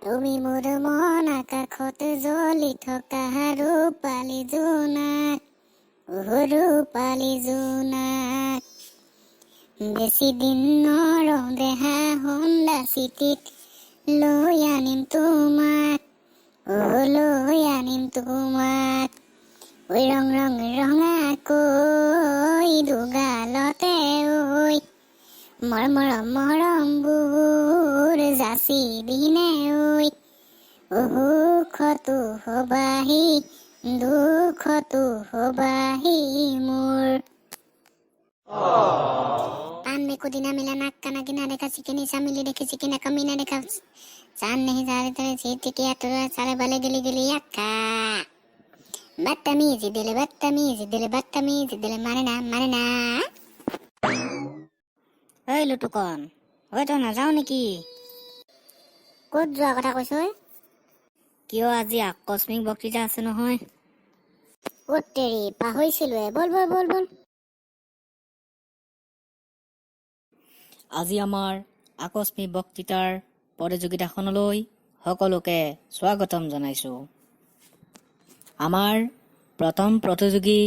তুমি মোৰ মন আকাশত জ্বলি থকা ৰূপালী জোনাক, ৰূপালী জোনাক। বেছি দিন নৰওঁ দেহা হুন্দা চিঠিত লৈ আনিম তোমাক, লৈ আনিম তোমাক। ঐ ৰং ৰং ৰঙাকৈ দুগালতে ঐ মৰম মৰমবোৰ যাচি দিনে ঐ। সুখতো হবাহি দুখতো হবাহি মোৰ। পান মেকুদি না মিলা নাক কানা কিনা দেখা চিকেনি চামিলি দেখে চিকেনা কমিনা দেখা চান नहीं जा रहे तेरे सीट के अतरा सारे भले गिली गिली अक्का बदतमीजी दिले माने ना। এই লুটুকন, ঐ তই নাযাও নেকি? ক'ত যোৱা কথা কৈছ? কিয় আজি আকস্মিক বক্তৃতা আছে নহয়। ক'ত তেৰি পাহৰিছিলোৱে, বল বল বল বল। আজি আমাৰ আকস্মিক বক্তৃতাৰ প্ৰতিযোগিতাখনলৈ সকলোকে স্বাগতম জনাইছো। আমাৰ প্ৰথম প্ৰতিযোগী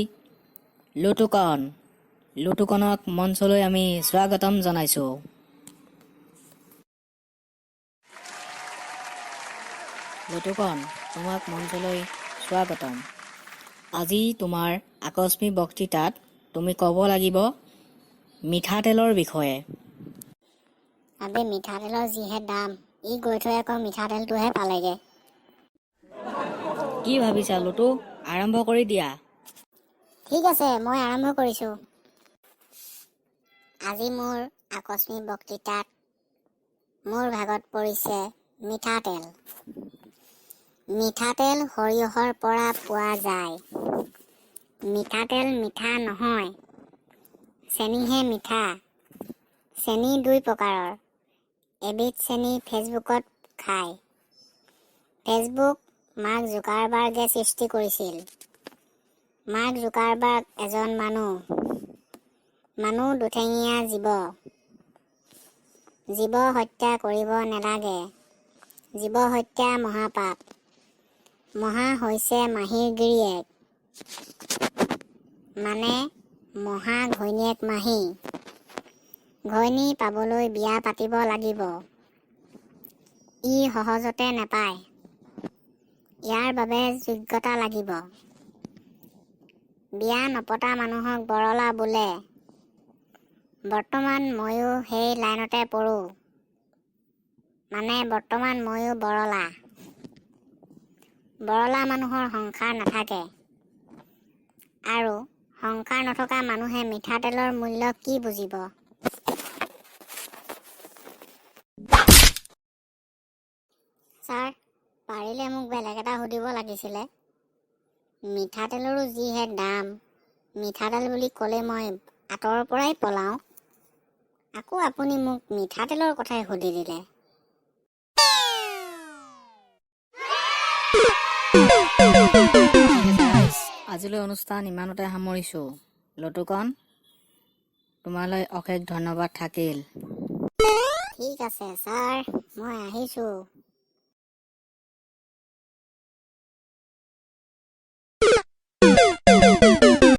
লুটুকনক মঞ্চলৈ আমি স্বাগতম জনাইছো। লুটুকন, তোমাক মঞ্চলৈ স্বাগতম। আজি তোমাৰ আকস্মিক বক্তৃতাত তুমি ক'ব লাগিব মিঠাতেলৰ বিষয়ে। আবে মিঠাতেলৰ যিহে দাম, ই গৈ থৈ আকৌ মিঠাতেলটোহে পালেগে। কি ভাবিছা লুটু? আৰম্ভ কৰি দিয়া। ঠিক আছে, মই আৰম্ভ কৰিছো। আজি মোৰ আকস্মিক বক্তৃতাত মোৰ ভাগত পৰিছে মিঠাতেল। মিঠাতেল সৰিয়হৰ পৰা পোৱা যায়। মিঠাতেল মিঠা নহয়, চেনিহে মিঠা। চেনি দুই প্ৰকাৰৰ, এবিধ চেনি ফেচবুকত খায়। ফেচবুক মাৰ্ক জুকাৰবাৰ্গে সৃষ্টি কৰিছিল। মাৰ্ক জুকাৰবাৰ্গ এজন মানুহ দুঠেঙীয়া জীৱ হত্যা কৰিব নালাগে। জীৱ হত্যা মহাপাপ। মহা হৈছে মাহীৰ গিৰিয়েক, মানে মহা ঘৈণীয়েক মাহী। ঘৈণী পাবলৈ বিয়া পাতিব লাগিব। ই সহজতে নাপায়, ইয়াৰ বাবে যোগ্যতা লাগিব। বিয়া নপতা মানুহক বৰলা বোলে। বৰ্তমান ময়ো সেই লাইনতে পৰোঁ, মানে বৰ্তমান ময়ো বৰলা। বৰলা মানুহৰ সংসাৰ নাথাকে, আৰু সংসাৰ নথকা মানুহে মিঠাতেলৰ মূল্য কি বুজিব? ছাৰ, পাৰিলে মোক বেলেগ এটা সুধিব লাগিছিলে। মিঠাতেলৰো যিহে দাম, মিঠাতেল বুলি ক'লে মই আঁতৰৰ পৰাই পলাওঁ। আকৌ আপুনি মোক মিঠাতেলৰ কথাই সুধি দিলে। আজিলৈ অনুষ্ঠান ইমানতে সামৰিছো। লুটুকন, তোমালৈ অশেষ ধন্যবাদ থাকিল। ঠিক আছে ছাৰ, মই আহিছোঁ।